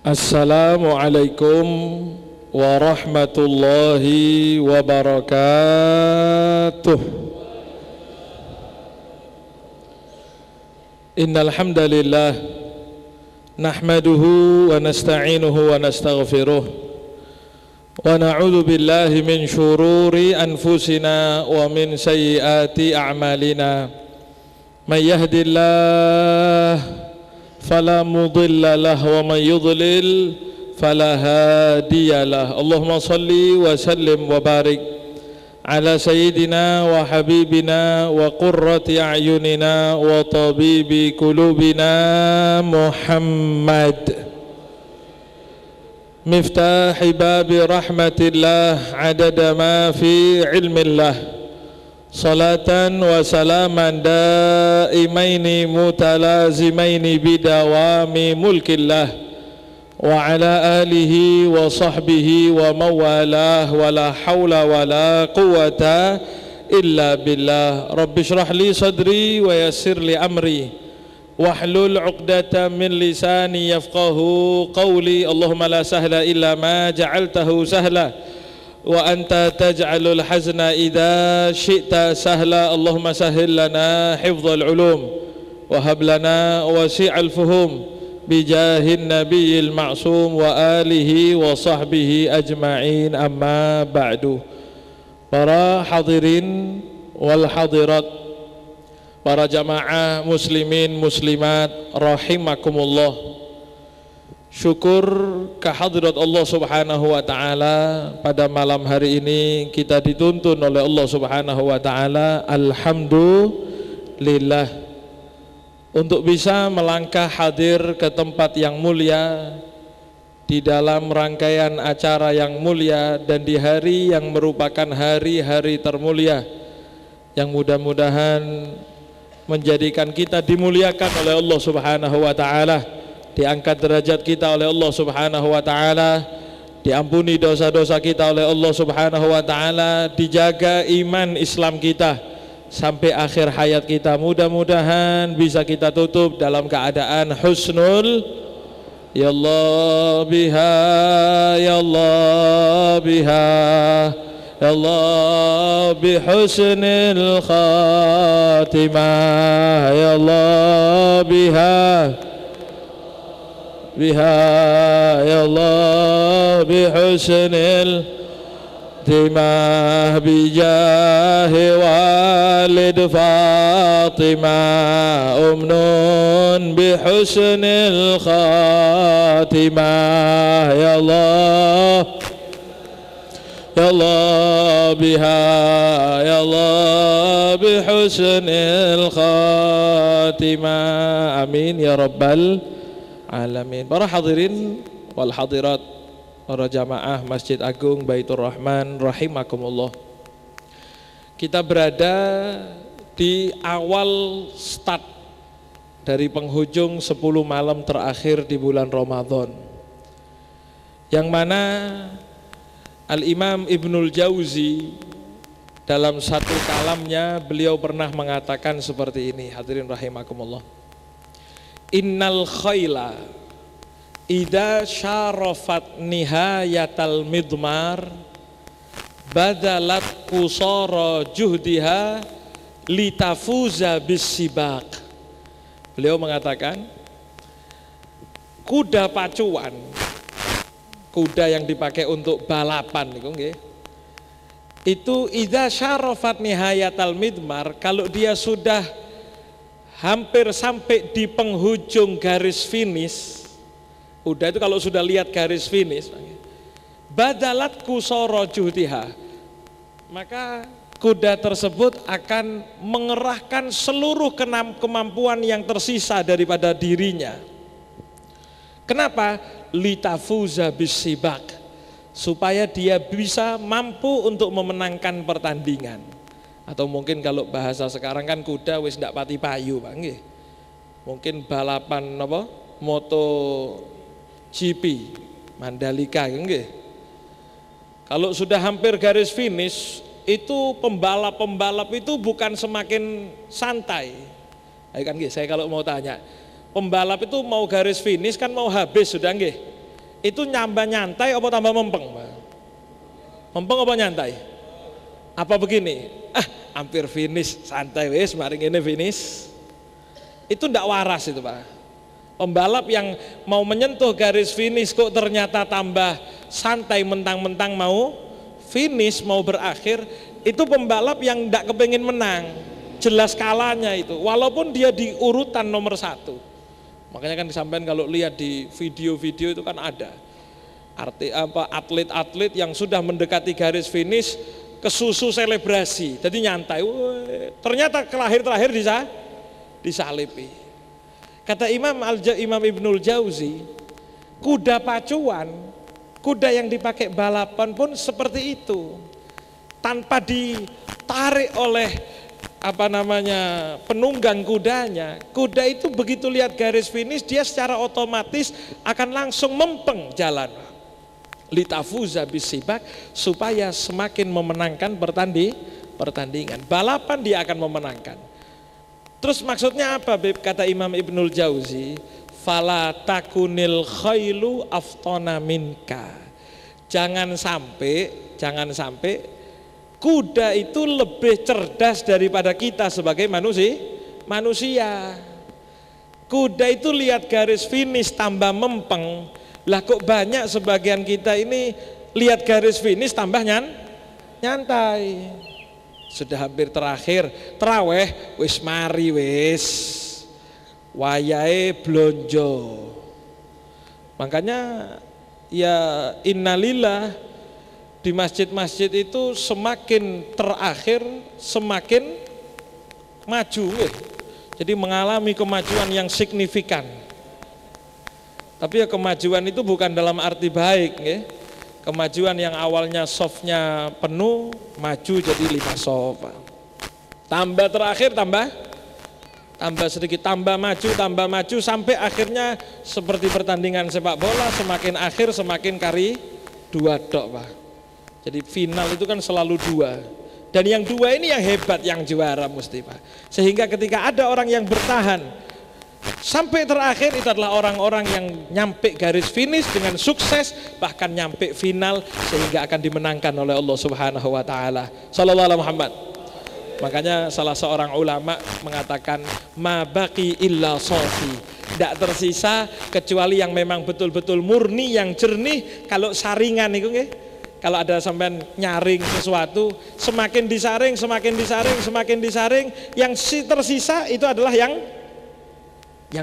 Assalamualaikum warahmatullahi wabarakatuh. Innal hamdalillah nahmaduhu wa nasta'inuhu wa nastaghfiruh wa na'udzu billahi min syururi anfusina wa min sayyiati a'malina. May yahdihillahu fala mudilla lahu wa man yudlil fala hadiyalah. Allahumma salli wa sallim wa barik ala sayyidina wa habibina wa qurrati a'yunina wa tabibi qulubina Muhammad miftahi babi rahmatillah adada ma fi ilmillah. Salatan wa salaman daimaini mutalazimaini bidawami mulkillah wa ala alihi wa sahbihi wa mawalah wa la hawla wa la quwata illa billah. Rabbi shrah li sadri wa yassir li amri wahlul uqdatan min lisani yafqahu qawli. Allahumma la sahla illa ma ja'altahu sahla wa anta taj'alul hazna idza syi'ta sahla. Allahumma sahhil lana hifdzal ulum wa hab lana wasi'al fuhum bijahin nabiyil ma'sum wa alihi wa sahbihi ajma'in, amma ba'du. Para hadirin wal hadirat, para jamaah muslimin muslimat rahimakumullah, syukur kehadirat Allah subhanahu wa ta'ala. Pada malam hari ini kita dituntun oleh Allah subhanahu wa ta'ala, alhamdulillah, untuk bisa melangkah hadir ke tempat yang mulia, di dalam rangkaian acara yang mulia, dan di hari yang merupakan hari-hari termulia, yang mudah-mudahan menjadikan kita dimuliakan oleh Allah subhanahu wa ta'ala, diangkat derajat kita oleh Allah subhanahu wa ta'ala, diampuni dosa-dosa kita oleh Allah subhanahu wa ta'ala, dijaga iman Islam kita sampai akhir hayat kita. Mudah-mudahan bisa kita tutup dalam keadaan husnul, ya Allah biha, ya Allah biha, ya Allah bihusnil khatimah, ya Allah biha biha, ya Allah bihusnil timah, bijahi walid Fatimah umnun bihusnil khatimah, ya Allah ya Allah biha, ya Allah bihusnil khatimah, amin ya rabbal alamin. Para hadirin wal hadirat, para jamaah Masjid Agung Baitur Rahman rahimakumullah, kita berada di awal start dari penghujung 10 malam terakhir di bulan Ramadan, yang mana Al-Imam Ibnul Jauzi dalam satu kalamnya beliau pernah mengatakan seperti ini, hadirin rahimakumullah, innal khayla idza syarafat nihayatal midmar badalat qusara juhdiha litafuza bisibaq. Beliau mengatakan kuda pacuan, kuda yang dipakai untuk balapan itu idza syarafat nihayatal midmar, kalau dia sudah hampir sampai di penghujung garis finish, kuda itu kalau sudah lihat garis finish, badalat qusara juhdiha, maka kuda tersebut akan mengerahkan seluruh kemampuan yang tersisa daripada dirinya. Kenapa? Litafuza bisibak, supaya dia bisa mampu untuk memenangkan pertandingan. Atau mungkin kalau bahasa sekarang kan kuda wis ndak pati payu, Pak nggih. Mungkin balapan apa? Moto GP Mandalika nggih. Kalau sudah hampir garis finish, itu pembalap-pembalap itu bukan semakin santai. Ayo kan nggih, saya kalau mau tanya, pembalap itu mau garis finish kan mau habis sudah nggih. Itu nambah nyantai apa tambah mempeng, Pak? Mempeng apa nyantai? Apa begini? Hampir finish, santai wis, mari ini finish. Itu ndak waras itu, Pak. Pembalap yang mau menyentuh garis finish kok ternyata tambah santai mentang-mentang mau finish, mau berakhir, itu pembalap yang ndak kepengin menang. Jelas kalahnya itu, walaupun dia di urutan nomor 1. Makanya kan disampaikan kalau lihat di video-video itu kan ada atlet-atlet yang sudah mendekati garis finish kesusu selebrasi, jadi nyantai. Ternyata terakhir disalipi. Kata Imam Ibnul Jauzi, kuda pacuan, kuda yang dipakai balapan pun seperti itu, tanpa ditarik oleh penunggang kudanya. Kuda itu begitu lihat garis finish dia secara otomatis akan langsung mempeng jalan. Litafuza bisibak, supaya semakin memenangkan pertandingan. Balapan dia akan memenangkan. Terus maksudnya apa, Beb? Kata Imam Ibnul Jauzi, fala takunil khailu aftona minka. Jangan sampai kuda itu lebih cerdas daripada kita sebagai manusia. Kuda itu lihat garis finish tambah mempeng. Lah kok banyak sebagian kita ini lihat garis finish tambah nyantai. Sudah hampir terakhir, teraweh wis mari wis. Wayahe blonjo. Makanya ya innalillah, di masjid-masjid itu semakin terakhir semakin maju, jadi mengalami kemajuan yang signifikan. Tapi ya kemajuan itu bukan dalam arti baik, kemajuan yang awalnya softnya penuh maju jadi 5 soft, tambah terakhir tambah sedikit, tambah maju sampai akhirnya seperti pertandingan sepak bola, semakin akhir semakin kari 2 dok, Pak. Jadi final itu kan selalu 2. Dan yang 2 ini yang hebat, yang juara mesti, Pak. Sehingga ketika ada orang yang bertahan sampai terakhir, itu adalah orang-orang yang nyampe garis finish dengan sukses, bahkan nyampe final sehingga akan dimenangkan oleh Allah Subhanahu wa taala. Sallallahu alaihi Muhammad. Makanya salah seorang ulama mengatakan ma baqi illa sofi. Tidak tersisa kecuali yang memang betul-betul murni, yang jernih. Kalau saringan itu kalau ada sampean nyaring sesuatu, semakin disaring, yang tersisa itu adalah yang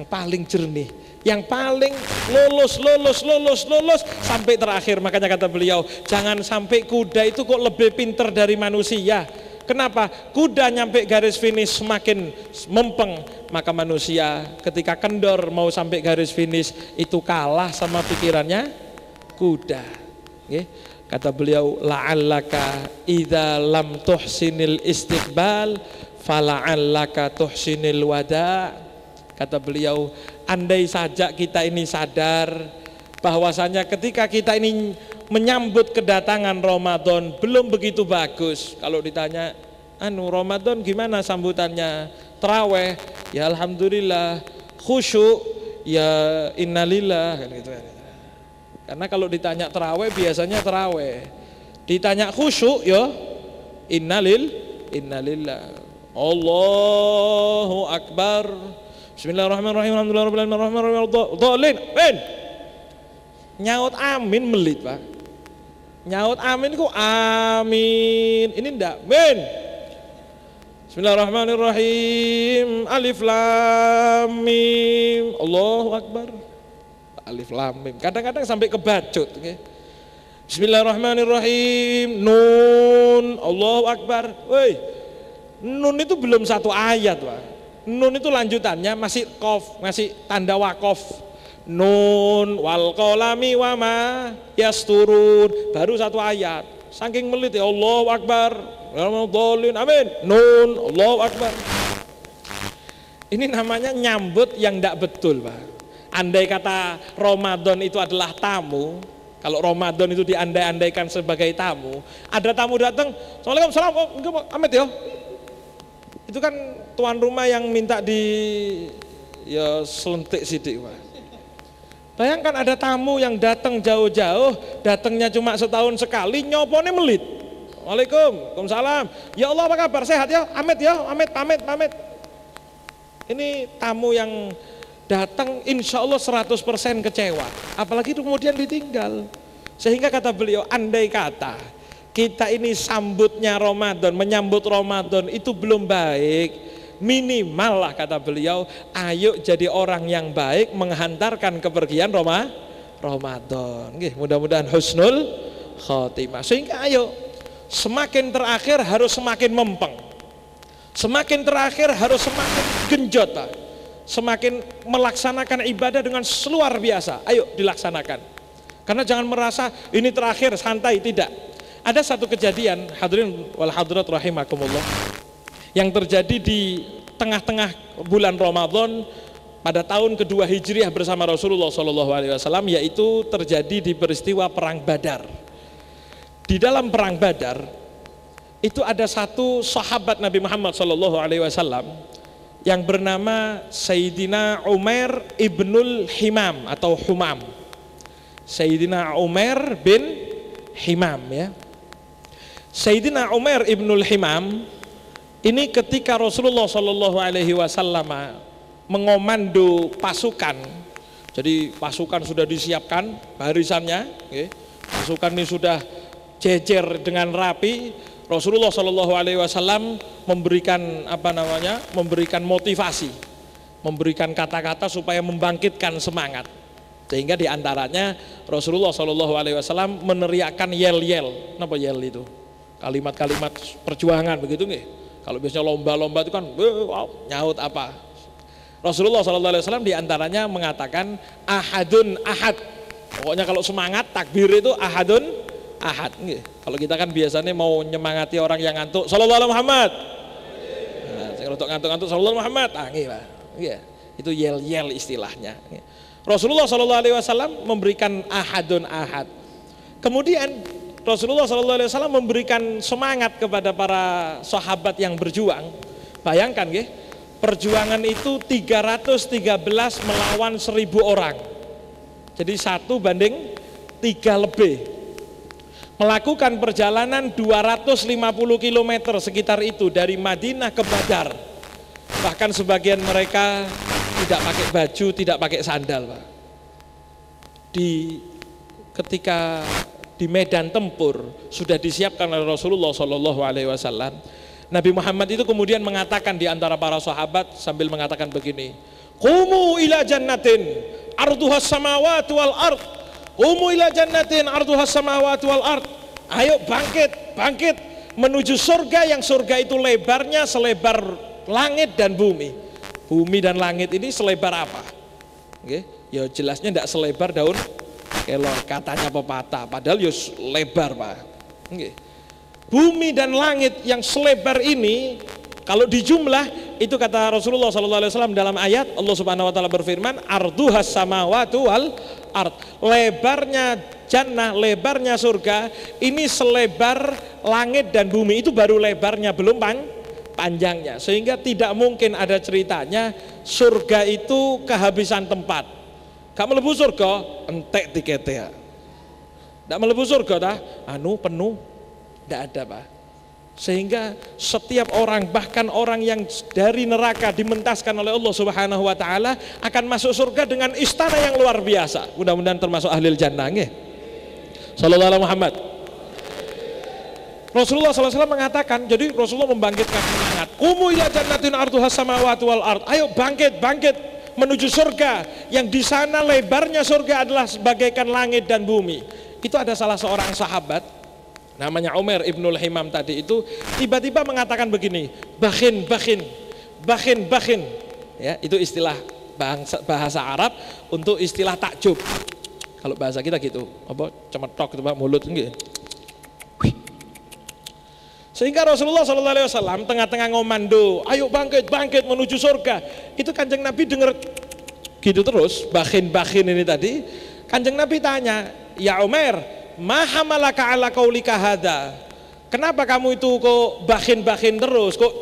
paling jernih, yang paling lolos sampai terakhir. Makanya kata beliau, jangan sampai kuda itu kok lebih pinter dari manusia. Kenapa? Kuda nyampe garis finish semakin mempeng, maka manusia ketika kendor mau sampai garis finish itu kalah sama pikirannya kuda. Kata beliau, la'allaka idza lam tuhsinil istiqbal fala'allaka tuhsinil wada. Kata beliau, andai saja kita ini sadar bahwasanya ketika kita ini menyambut kedatangan Ramadan belum begitu bagus. Kalau ditanya, Ramadan gimana sambutannya? Taraweh, ya alhamdulillah. Khusyuk, ya innalillah, kan gitu. Karena kalau ditanya taraweh biasanya taraweh, ditanya khusyuk ya innalillah. Allahu akbar. Bismillahirrahmanirrahim. Alhamdulillahirrahmanirrahim. Nyaut amin melit, Pak. Nyaut amin ku amin. Ini ndak min. Bismillahirrahmanirrahim. Alif lam mim. Allahu akbar. Alif lam mim. Kadang-kadang sampai kebacut. Bismillahirrahmanirrahim. Nun. Allahu akbar. Woi. Nun itu belum 1 ayat, Pak. Nun itu lanjutannya masih qaf, masih tanda wakof. Nun wal qalami wa ma yasturun. Baru 1 ayat. Saking melit ya Allahu akbar. Amin. Nun. Allahu akbar. Ini namanya nyambut yang tidak betul, Pak. Andai kata Ramadan itu adalah tamu, kalau Ramadan itu diandai-andaikan sebagai tamu, ada tamu datang, Assalamualaikum, salam, amit ya. Itu kan tuan rumah yang minta selentik sidik, Pak. Bayangkan ada tamu yang datang jauh-jauh, datangnya cuma setahun sekali, nyopone melit. Waalaikumsalam. Ya Allah, apa kabar? Sehat ya? Amit ya, pamit. Ini tamu yang datang insya Allah 100% kecewa. Apalagi kemudian ditinggal. Sehingga kata beliau, andai kata kita ini sambutnya Ramadan, menyambut Ramadan itu belum baik, minimal lah kata beliau, ayo jadi orang yang baik menghantarkan kepergian Ramadan. Mudah-mudahan husnul khotimah. Sehingga ayo, semakin terakhir harus semakin mempeng, semakin terakhir harus semakin genjot, Pak. Semakin melaksanakan ibadah dengan luar biasa. Ayo dilaksanakan. Karena jangan merasa ini terakhir santai, tidak. Ada satu kejadian, hadirin wal hadirat rahimakumullah, yang terjadi di tengah-tengah bulan Ramadan pada tahun kedua Hijriah bersama Rasulullah SAW, yaitu terjadi di peristiwa Perang Badar. Di dalam Perang Badar itu ada satu sahabat Nabi Muhammad SAW yang bernama Sayyidina Umar ibnul Himam atau Humam. Sayyidina Umar bin Himam, ya. Sayyidina Umar ibnul Himam ini ketika Rasulullah SAW mengomando pasukan, jadi pasukan sudah disiapkan barisannya, pasukan ini sudah jejer dengan rapi. Rasulullah SAW memberikan motivasi, memberikan kata-kata supaya membangkitkan semangat. Sehingga diantaranya Rasulullah SAW meneriakkan yel-yel. Kenapa yel itu? Kalimat-kalimat perjuangan begitu nggih. Kalau biasanya lomba-lomba itu kan nyaut apa. Rasulullah SAW diantaranya mengatakan ahadun ahad. Pokoknya kalau semangat takbir itu ahadun ahad. Kalau kita kan biasanya mau nyemangati orang yang ngantuk, sallallahu alaihi Muhammad. Nah, untuk ngantuk-ngantuk sallallahu alaihi Muhammad. Pak. Itu yel-yel istilahnya. Rasulullah SAW memberikan ahadun ahad. Kemudian Rasulullah SAW memberikan semangat kepada para sahabat yang berjuang. Bayangkan ya, perjuangan itu 313 melawan 1000 orang. Jadi 1 banding 3 lebih. Melakukan perjalanan 250 km sekitar itu dari Madinah ke Badar. Bahkan sebagian mereka tidak pakai baju, tidak pakai sandal, Pak. Ketika di medan tempur sudah disiapkan oleh Rasulullah SAW, Nabi Muhammad itu kemudian mengatakan di antara para sahabat sambil mengatakan begini, "Qumu ila jannatin arduhas samawati wal ard. Qumu ila jannatin arduhas samawati wal ard." Ayo bangkit menuju surga yang surga itu lebarnya selebar langit dan bumi. Bumi dan langit ini selebar apa? Ya jelasnya tidak selebar daun kelor, katanya pepatah, padahal ya lebar, Pak. Bumi dan langit yang selebar ini kalau dijumlah itu kata Rasulullah SAW dalam ayat, Allah Subhanahu Wa Taala berfirman, arduhas samawati wal ard. Lebarnya jannah, lebarnya surga ini selebar langit dan bumi. Itu baru lebarnya, belum panjangnya. Sehingga tidak mungkin ada ceritanya surga itu kehabisan tempat. Gak melebu surga, entek tiketnya. Gak melebu surga dah, penuh. Tidak ada, Pak. Sehingga setiap orang, bahkan orang yang dari neraka dimentaskan oleh Allah Subhanahu Wa Taala akan masuk surga dengan istana yang luar biasa. Mudah-mudahan termasuk ahlil jannah, nggih. Sallallahu alaihi Muhammad. Rasulullah SAW mengatakan, jadi Rasulullah membangkitkan semangat. Qumu ila jannatin arduhas samawati wal ard. Ayo bangkit menuju surga yang di sana lebarnya surga adalah sebagaikan langit dan bumi. Itu ada salah seorang sahabat namanya Umar ibnul Himam tadi itu tiba-tiba mengatakan begini, bakhin. Ya, itu istilah bahasa Arab untuk istilah takjub. Kalau bahasa kita gitu, apa cemetok gitu, Pak, mulut gitu. Sehingga Rasulullah SAW tengah-tengah ngomando, ayo bangkit menuju surga. Itu Kanjeng Nabi dengar gitu terus, bakhin ini tadi. Kanjeng Nabi tanya, ya Umar, ma hamalaka ala qaulika hadza? Kenapa kamu itu kok bakhin terus? Kok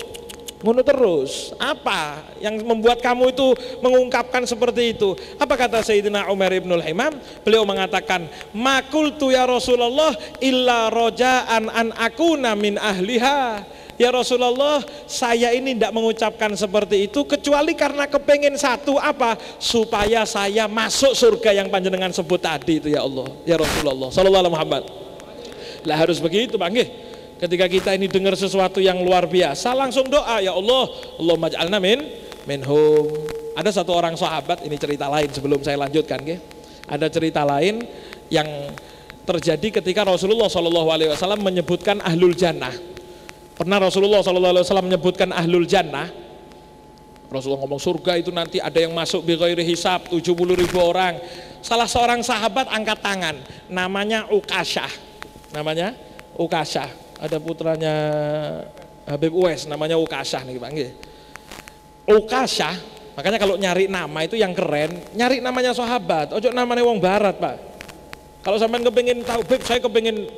Ngono terus. Apa yang membuat kamu itu mengungkapkan seperti itu? Apa kata Sayyidina Umar ibnul Himam? Beliau mengatakan, "Makultu ya Rasulullah illa roja'an an akuna min ahliha." Ya Rasulullah, saya ini tidak mengucapkan seperti itu kecuali karena kepengen satu, apa? Supaya saya masuk surga yang panjenengan sebut tadi itu ya Allah, ya Rasulullah sallallahu alaihi Muhammad. Lah harus begitu, Bang. Ketika kita ini dengar sesuatu yang luar biasa, langsung doa, ya Allah, Allahumma ja'alna minhum. Ada satu orang sahabat, ini cerita lain sebelum saya lanjutkan, ada cerita lain yang terjadi ketika Rasulullah SAW menyebutkan ahlul jannah. Pernah Rasulullah SAW menyebutkan ahlul jannah. Rasulullah ngomong surga itu nanti ada yang masuk bi ghairi hisab, 70.000 orang. Salah seorang sahabat angkat tangan, namanya Ukasyah. Namanya Ukasyah. Ada putranya Habib Uwais, namanya Ukasyah nih Bang. Ukasyah, makanya kalau nyari nama itu yang keren, nyari namanya sahabat, ojo namanya wong barat, Pak. Kalau sampean kepengin tahu, Beb, saya kepengin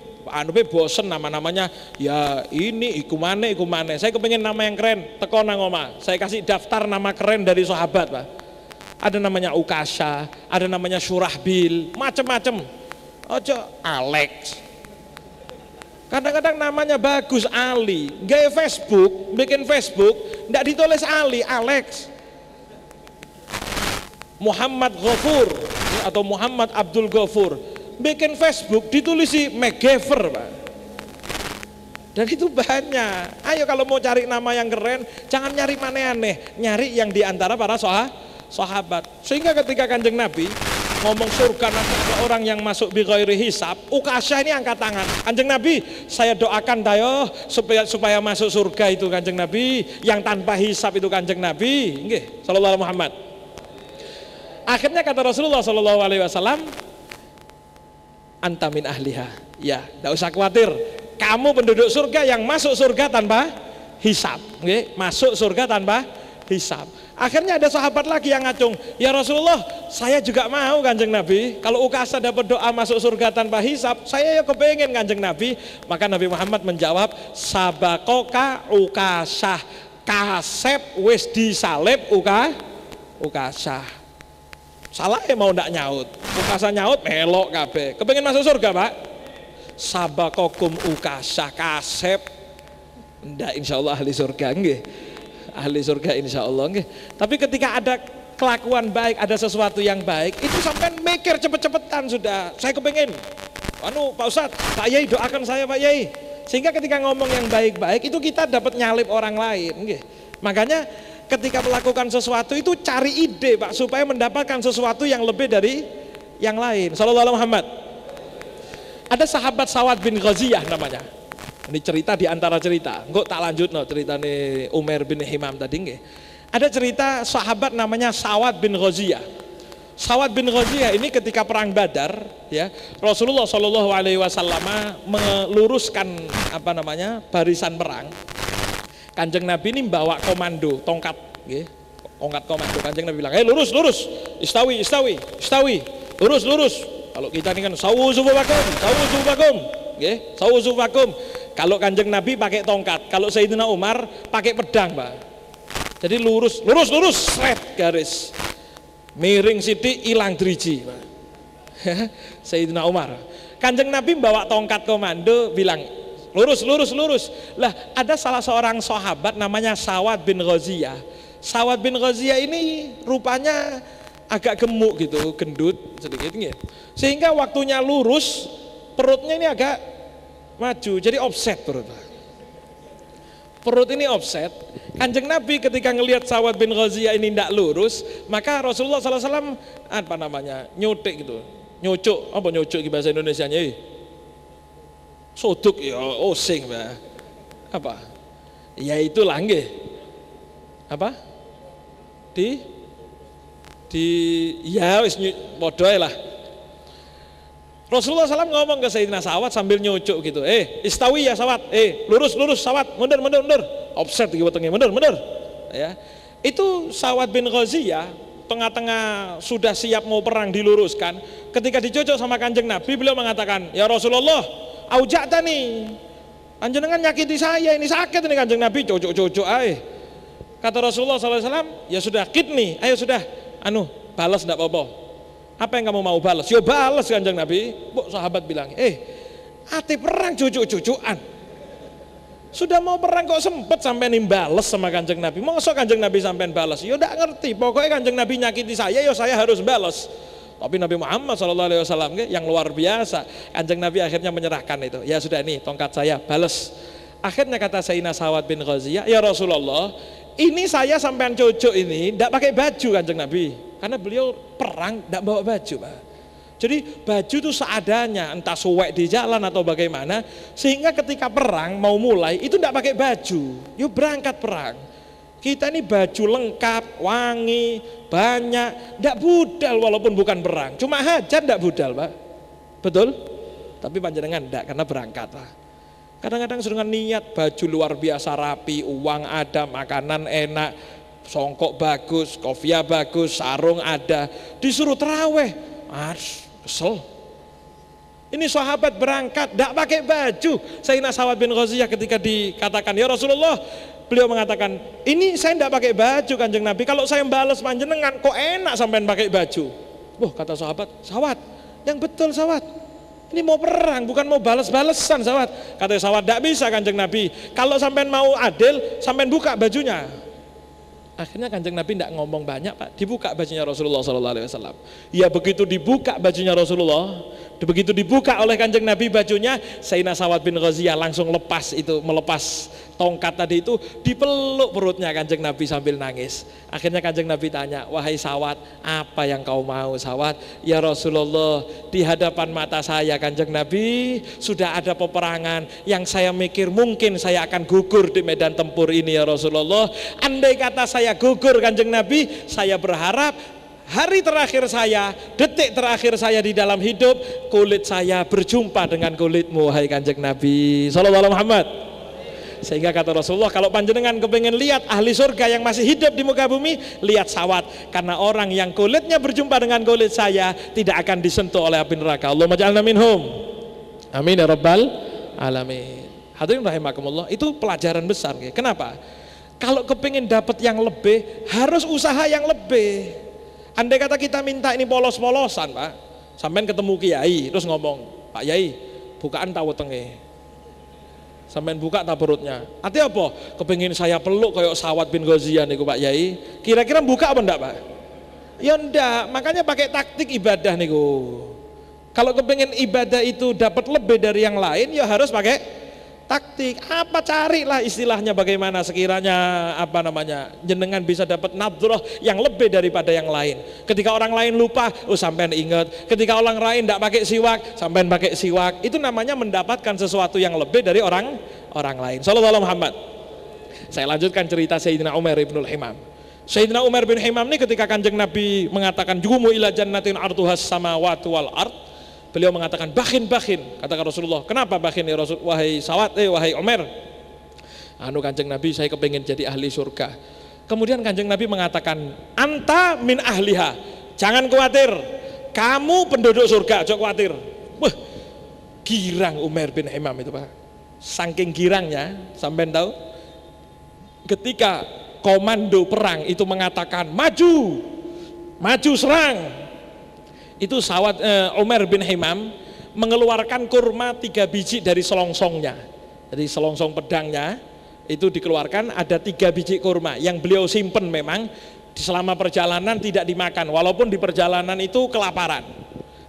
Beb bosen nama-namanya, ya ini iku mane. Saya kepengin nama yang keren, teko nang omah. Saya kasih daftar nama keren dari sahabat, Pak. Ada namanya Ukasyah, ada namanya Surahbil, macem-macem. Ojo Alex. Kadang-kadang namanya bagus, Ali. Gaya Facebook, bikin Facebook, tidak ditulis Ali, Alex. Muhammad Ghafur atau Muhammad Abdul Ghafur, bikin Facebook ditulis McGaffer, Pak. Dan itu banyak. Ayo kalau mau cari nama yang keren, jangan nyari aneh-aneh, nyari yang diantara para sahabat. Sehingga ketika Kanjeng Nabi ngomong surga nanti ada orang yang masuk bi ghairi hisab, Ukasyah ini angkat tangan. Kanjeng Nabi, saya doakan tayo supaya masuk surga itu Kanjeng Nabi, yang tanpa hisab itu Kanjeng Nabi. Nggih, sallallahu alaihi Muhammad. Akhirnya kata Rasulullah sallallahu alaihi wasallam, anta min ahliha. Ya, enggak usah khawatir. Kamu penduduk surga yang masuk surga tanpa hisab. Nggih, masuk surga tanpa hisab. Akhirnya ada sahabat lagi yang ngacung, ya Rasulullah, saya juga mau Kanjeng Nabi. Kalau Ukasyah dapat doa masuk surga tanpa hisab, saya ya kepengen Kanjeng Nabi. Maka Nabi Muhammad menjawab, sabakoka Ukasyah, kasep wis disalib Ukasyah. Salah ya mau ndak nyaut, Ukasyah nyaut melok kabeh. Kepengen masuk surga, Pak. Sabakokum Ukasyah, kasep ndak, insyaallah ahli surga nggih. Ahli surga insya Allah. Tapi ketika ada kelakuan baik, ada sesuatu yang baik, itu sampai mikir cepet-cepetan sudah. Saya kepengen, Pak Ustadz, Pak Yai doakan saya Pak Yai. Sehingga ketika ngomong yang baik-baik itu kita dapat nyalip orang lain. Makanya ketika melakukan sesuatu itu cari ide Pak, supaya mendapatkan sesuatu yang lebih dari yang lain. Sallallahu alaihi Muhammad. Ada sahabat Sawad bin Ghaziyah namanya. Ini cerita di antara cerita. Enggak tak lanjut cerita nih Umar bin Himam tadi nggih. Ada cerita sahabat namanya Sawad bin Ghaziyah. Sawad bin Ghaziyah ini ketika perang Badar, ya, Rasulullah Shallallahu alaihi wasallam meluruskan barisan perang. Kanjeng Nabi ini bawa komando, tongkat, nggih. Tongkat komando. Kanjeng Nabi bilang, lurus, istawi. Lurus. Kalau kita ini kan sawu sufufakum. Nggih, sawu sufufakum. Kalau Kanjeng Nabi pakai tongkat, kalau Sayyidina Umar pakai pedang, Pak. Jadi lurus, seret garis. Miring sithik ilang driji, Pak. Sayyidina Umar. Kanjeng Nabi bawa tongkat komando bilang, lurus. Lah, ada salah seorang sahabat namanya Sawad bin Ghaziyah. Sawad bin Ghaziyah ini rupanya agak gemuk gitu, gendut sedikit gitu. Sehingga waktunya lurus, perutnya ini agak maju, jadi offset perut ini offset. Kanjeng Nabi ketika ngelihat Sawad bin Ghaziyah ini tidak lurus, maka Rasulullah SAW nyutik gitu, nyucuk di bahasa Indonesianya, soduk ya, osing apa? Ya itulah nggih. Apa? Ya wis padha lah. Rasulullah SAW ngomong ke Sayyidina Sawad sambil nyucuk gitu, istawi ya Sawad, lurus Sawad, mundur, offset gitu wetenge, mundur. Ya. Itu Sawad bin Ghaziyah tengah-tengah sudah siap mau perang diluruskan, ketika dicocok sama Kanjeng Nabi, beliau mengatakan, ya Rasulullah, auja'tani, panjenengan nyakiti saya, ini sakit ini. Kanjeng Nabi cocok ae. Kata Rasulullah SAW, ya sudah, kidni, ayo sudah, balas enggak apa-apa. Apa yang kamu mau balas? Ya balas Kanjeng Nabi. Bu, sahabat bilang, ati perang cucu-cucuan. Sudah mau perang kok sempet sampai nimbales sama Kanjeng Nabi. Masa Kanjeng Nabi sampai balas? Ya udah ngerti, pokoknya Kanjeng Nabi nyakiti saya, ya saya harus balas. Tapi Nabi Muhammad SAW yang luar biasa, Kanjeng Nabi akhirnya menyerahkan itu. Ya sudah, ini tongkat saya, balas. Akhirnya kata Sayyidina Sa'ad bin Ghaziyah, ya Rasulullah, ini saya sampean cucu ini tidak pakai baju Kanjeng Nabi, karena beliau perang tidak bawa baju, Pak. Jadi baju itu seadanya, entah suwek di jalan atau bagaimana, sehingga ketika perang mau mulai itu tidak pakai baju, yuk berangkat perang. Kita ini baju lengkap, wangi, banyak, tidak budal walaupun bukan perang, cuma hajat tidak budal, Pak. Betul? Tapi panjenengan tidak, karena berangkat, Pak. Kadang-kadang dengan niat baju luar biasa rapi, uang ada, makanan enak, songkok bagus, kopiah bagus, sarung ada, disuruh terawih, kesel. Ini sahabat berangkat, tidak pakai baju. Sayyidina Sa'ad bin Ghaziyah ketika dikatakan, ya Rasulullah, beliau mengatakan, ini saya tidak pakai baju Kanjeng Nabi, kalau saya balas panjenengan, kok enak sampean pakai baju. Wah, kata sahabat, Sa'ad, yang betul Sa'ad. Ini mau perang, bukan mau balas-balesan Sa'ad. Kata Sa'ad, tidak bisa Kanjeng Nabi. Kalau sampean mau adil, sampean buka bajunya. Akhirnya Kanjeng Nabi tidak ngomong banyak, Pak. Dibuka bajunya Rasulullah SAW. Ya begitu dibuka bajunya Rasulullah, begitu dibuka oleh Kanjeng Nabi bajunya, Sayyidina Sa'ad bin Ghaziyah langsung melepas tongkat tadi itu, dipeluk perutnya Kanjeng Nabi sambil nangis. Akhirnya Kanjeng Nabi tanya, wahai Sa'ad, apa yang kau mau Sa'ad? Ya Rasulullah, di hadapan mata saya Kanjeng Nabi sudah ada peperangan yang saya mikir mungkin saya akan gugur di medan tempur ini ya Rasulullah. Andai kata saya gugur Kanjeng Nabi, saya berharap hari terakhir saya, detik terakhir saya di dalam hidup, kulit saya berjumpa dengan kulitmu wahai Kanjeng Nabi sallallahu alaihi Muhammad. Sehingga kata Rasulullah, kalau panjenengan kepengen lihat ahli surga yang masih hidup di muka bumi, lihat Sa'ad, karena orang yang kulitnya berjumpa dengan kulit saya tidak akan disentuh oleh api neraka. Allahumma ja'alna minhum. Amin ya rabbal alamin. Hadirin rahimakumullah, itu pelajaran besar. Kenapa? Kalau kepengen dapat yang lebih, harus usaha yang lebih. Andai kata kita minta ini polos-polosan, Pak, sampean ketemu kiai terus ngomong, Pak Yai, bukaan tahu tenge. Sampai buka tak perutnya. Artinya apa? Kepengin saya peluk kayak Sa'ad bin Ghaziyah niku Pak Yai. Kira-kira buka apa enggak, Pak? Ya enggak, makanya pakai taktik ibadah niku. Kalau kepengin ibadah itu dapat lebih dari yang lain, ya harus pakai taktik. Apa carilah istilahnya bagaimana sekiranya jenengan bisa dapat nadhrah yang lebih daripada yang lain. Ketika orang lain lupa, sampean ingat. Ketika orang lain tidak pakai siwak, sampean pakai siwak. Itu namanya mendapatkan sesuatu yang lebih dari orang lain. Sallallahu alaihi Muhammad. Saya lanjutkan cerita Sayyidina Umar bin Himam. Sayyidina Umar bin Himam ini ketika Kanjeng Nabi mengatakan jumu ila jannatin arduhas samawati wal ard, beliau mengatakan bakhin, katakan Rasulullah, kenapa bakhin ya Rasul, wahai Sa'ad, wahai Umar, Kanjeng Nabi saya kepingin jadi ahli surga. Kemudian Kanjeng Nabi mengatakan, anta min ahliha, jangan khawatir, kamu penduduk surga, jangan khawatir. Wah, girang Umar bin Himam itu, Pak. Saking girangnya, sampai tahu, ketika komando perang itu mengatakan maju serang, itu Umar bin Himam mengeluarkan kurma 3 biji dari selongsongnya. Jadi selongsong pedangnya itu dikeluarkan, ada 3 biji kurma yang beliau simpen, memang selama perjalanan tidak dimakan, walaupun di perjalanan itu kelaparan.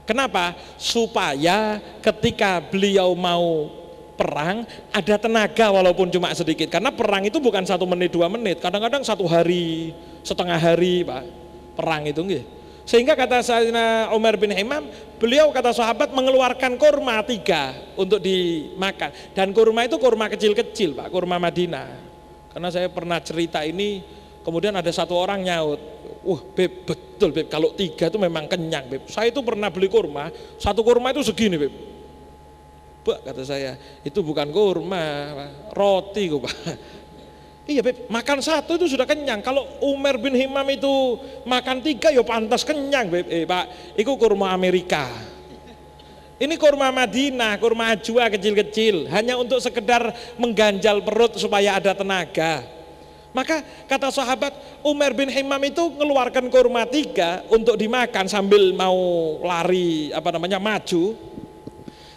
Kenapa? Supaya ketika beliau mau perang ada tenaga walaupun cuma sedikit, karena perang itu bukan 1 menit 2 menit, kadang-kadang 1 hari, setengah hari, Pak, perang itu nggih. Sehingga kata Sayyidina Umar bin Himam, beliau kata sahabat mengeluarkan kurma 3 untuk dimakan. Dan kurma itu kurma kecil-kecil, Pak, kurma Madinah. Karena saya pernah cerita ini, kemudian ada satu orang nyaut, Beb, betul Beb, kalau 3 itu memang kenyang Beb. Saya itu pernah beli kurma, 1 kurma itu segini Beb. Pak, kata saya, itu bukan kurma, roti kok, Pak. Iya Beb, makan 1 itu sudah kenyang. Kalau Umar bin Himam itu makan 3 ya pantas kenyang Beb. Pak, itu kurma Amerika. Ini kurma Madinah, kurma ajwa kecil-kecil, hanya untuk sekedar mengganjal perut supaya ada tenaga. Maka kata sahabat, Umar bin Himam itu ngeluarkan kurma 3 untuk dimakan sambil mau lari maju.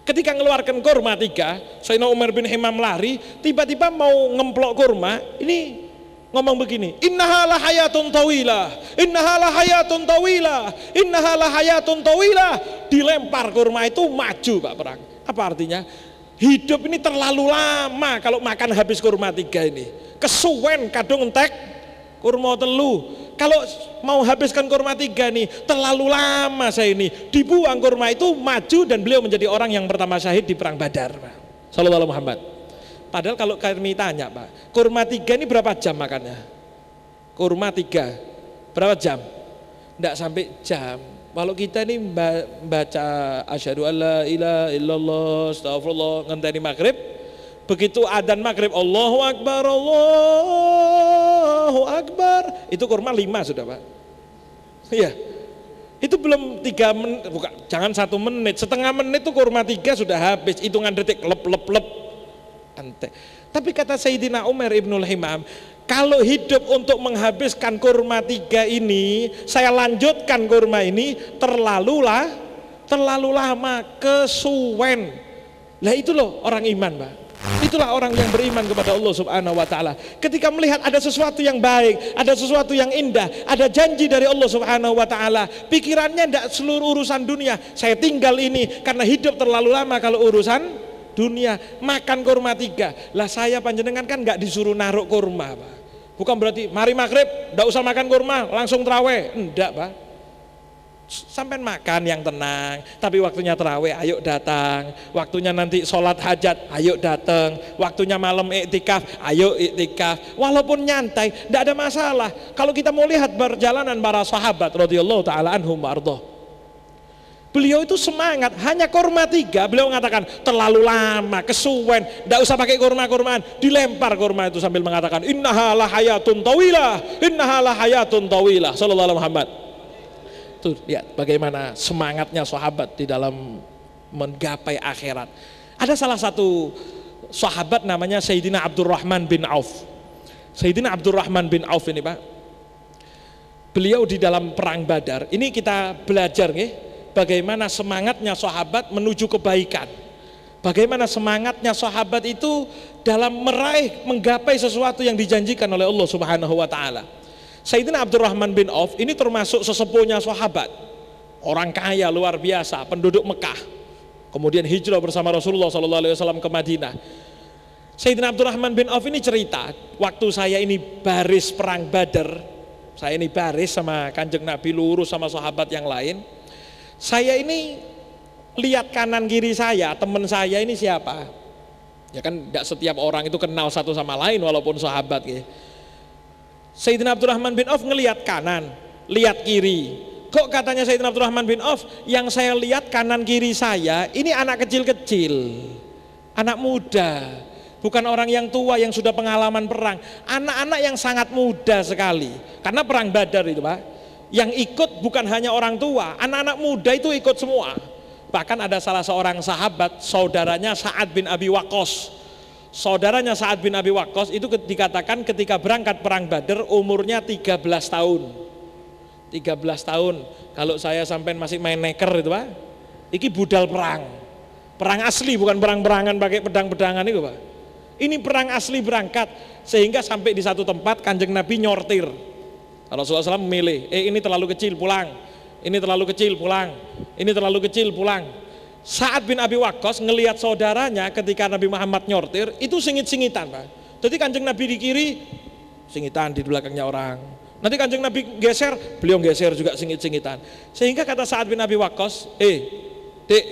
Ketika ngeluarkan kurma 3, Sayyidina Umar bin Himam lari, tiba-tiba mau ngemplok kurma, ini ngomong begini, innahala hayatun tawilah, innahala hayatun tawilah, innahala hayatun tawilah. Dilempar kurma itu maju Pak Perang. Apa artinya? Hidup ini terlalu lama kalau makan habis kurma 3 ini. Kesuwen kadung entek kurma 3. Kalau mau habiskan kurma 3 nih, terlalu lama saya ini. Dibuang kurma itu, maju, dan beliau menjadi orang yang pertama syahid di perang Badar, Pak. Sallallahu alaihi Muhammad. Padahal kalau kami tanya, Pak, kurma 3 ini berapa jam makannya? Kurma 3 berapa jam? Tidak sampai jam. Kalau kita ini baca asyhadu alla ilaha illallah astagfirullah ngenteni maghrib, begitu adzan maghrib Allahu akbar, itu kurma 5 sudah Pak. Iya. Itu belum 3 menit, bukan, jangan 1 menit, setengah menit itu kurma 3 sudah habis, hitungan detik lep. Ante. Tapi kata Sayyidina Umar ibnul Himam, kalau hidup untuk menghabiskan kurma 3 ini, saya lanjutkan kurma ini, terlalu lama, kesuwen. Lah itu loh orang iman, Pak. Itulah orang yang beriman kepada Allah Subhanahu wa taala. Ketika melihat ada sesuatu yang baik, ada sesuatu yang indah, ada janji dari Allah Subhanahu wa taala, pikirannya tidak seluruh urusan dunia. Saya tinggal ini karena hidup terlalu lama kalau urusan dunia. Makan kurma 3. Lah saya panjenengan kan nggak disuruh naruh kurma, Pak. Bukan berarti mari maghrib nggak usah makan kurma, langsung terawih. Enggak, Pak. Sampai makan yang tenang, tapi waktunya terawih ayo datang, waktunya nanti sholat hajat ayo datang, waktunya malam iktikaf ayo iktikaf, walaupun nyantai tidak ada masalah. Kalau kita mau lihat perjalanan para sahabat radhiyallahu taala anhum warḍah, beliau itu semangat, hanya kurma 3 beliau mengatakan terlalu lama, kesuwen, tidak usah pakai kurma-kurmaan, dilempar kurma itu sambil mengatakan innahala hayatun tawilah, innahala hayatun tawilah. Sallallahu alaihi Muhammad. Tuh lihat bagaimana semangatnya sahabat di dalam menggapai akhirat. Ada salah satu sahabat namanya Sayyidina Abdurrahman bin Auf. Sayyidina Abdurrahman bin Auf ini, Pak, beliau di dalam perang Badar. Ini kita belajar nih, bagaimana semangatnya sahabat menuju kebaikan. Bagaimana semangatnya sahabat itu dalam meraih, menggapai sesuatu yang dijanjikan oleh Allah Subhanahu wa taala. Sayyidina Abdurrahman bin Auf ini termasuk sesepuhnya sahabat, orang kaya luar biasa, penduduk Mekah, kemudian hijrah bersama Rasulullah SAW ke Madinah. Sayyidina Abdurrahman bin Auf ini cerita, waktu saya ini baris perang Badar, saya ini baris sama Kanjeng Nabi, lurus sama sahabat yang lain, saya ini lihat kanan kiri saya, teman saya ini siapa? Ya kan tidak setiap orang itu kenal satu sama lain walaupun sahabat gitu. Sayyidina Abdurrahman bin Auf ngelihat kanan, lihat kiri. Kok katanya Sayyidina Abdurrahman bin Auf, yang saya lihat kanan kiri saya ini anak kecil-kecil, anak muda, bukan orang yang tua yang sudah pengalaman perang, anak-anak yang sangat muda sekali. Karena perang Badar itu, Pak, yang ikut bukan hanya orang tua, anak-anak muda itu ikut semua. Bahkan ada salah seorang sahabat, saudaranya Sa'ad bin Abi Waqqas. Saudaranya Sa'ad bin Abi Waqqas itu dikatakan ketika berangkat perang Badar umurnya 13 tahun. 13 tahun. Kalau saya sampai masih main neker itu, Pak, ini budal perang. Perang asli, bukan perang-perangan pakai pedang-pedangan itu, Pak. Ini perang asli berangkat, sehingga sampai di satu tempat Kanjeng Nabi nyortir. Rasulullah SAW memilih, ini terlalu kecil pulang, ini terlalu kecil pulang, ini terlalu kecil pulang. Sa'ad bin Abi Waqqas ngelihat saudaranya ketika Nabi Muhammad nyortir itu singit-singitan, Pak. Jadi Kanjeng Nabi di kiri, singitan di belakangnya orang. Nanti Kanjeng Nabi geser, beliau geser juga singit-singitan. Sehingga kata Sa'ad bin Abi Waqqas, Dek,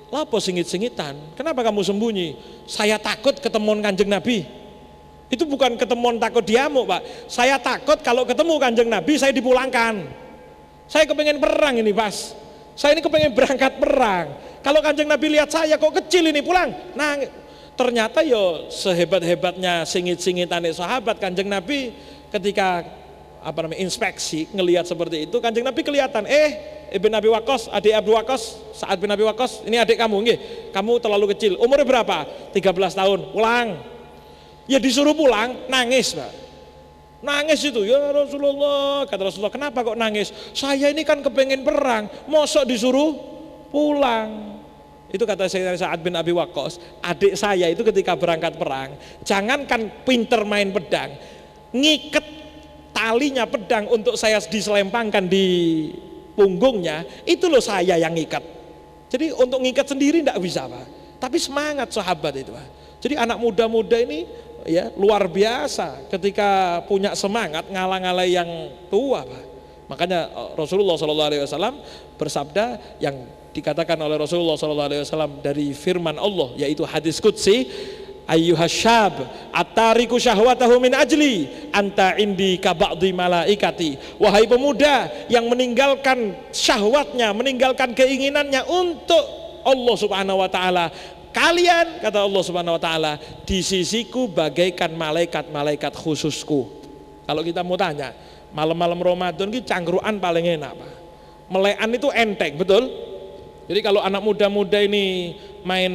lapo singit-singitan? Kenapa kamu sembunyi? Saya takut ketemuan Kanjeng Nabi. Itu bukan ketemuan takut diamuk, Pak. Saya takut kalau ketemu Kanjeng Nabi saya dipulangkan. Saya kepengen perang ini, Pas. Saya ini kepengen berangkat perang. Kalau Kanjeng Nabi lihat saya kok kecil ini pulang, nah ternyata yo sehebat-hebatnya singit-singitan sahabat, Kanjeng Nabi ketika inspeksi ngelihat seperti itu, Kanjeng Nabi kelihatan, Ibn Abi Waqqas, adik Abu Waqqas, Sa'ad bin Abi Waqqas, ini adik kamu, nggih, kamu terlalu kecil, umurnya berapa? 13 tahun, pulang. Ya disuruh pulang, nangis, Pak. Nangis itu, ya Rasulullah, kata Rasulullah, kenapa kok nangis? Saya ini kan kepengen perang, mosok disuruh pulang. Itu kata Sayyidina Sa'ad bin Abi Waqqas, adik saya itu ketika berangkat perang, jangankan pinter main pedang, ngiket talinya pedang untuk saya diselempangkan di punggungnya, itu loh saya yang ngikat. Jadi untuk ngikat sendiri tidak bisa Pak, tapi semangat sahabat itu Pak. Jadi anak muda-muda ini ya luar biasa ketika punya semangat ngalah-ngalah yang tua Pak. Makanya Rasulullah SAW bersabda yang dikatakan oleh Rasulullah SAW dari firman Allah, yaitu hadis qudsi, ayyuhasyab atariku syahwatahu min ajli anta indi ka ba'di malaikati. Wahai pemuda yang meninggalkan syahwatnya, meninggalkan keinginannya untuk Allah Subhanahu wa taala, kalian, kata Allah Subhanahu wa taala, di sisiku bagaikan malaikat-malaikat khususku. Kalau kita mau tanya, malam-malam Ramadan ini cangkruan paling enak Pak. Melekan itu enteng, betul? Jadi kalau anak muda-muda ini main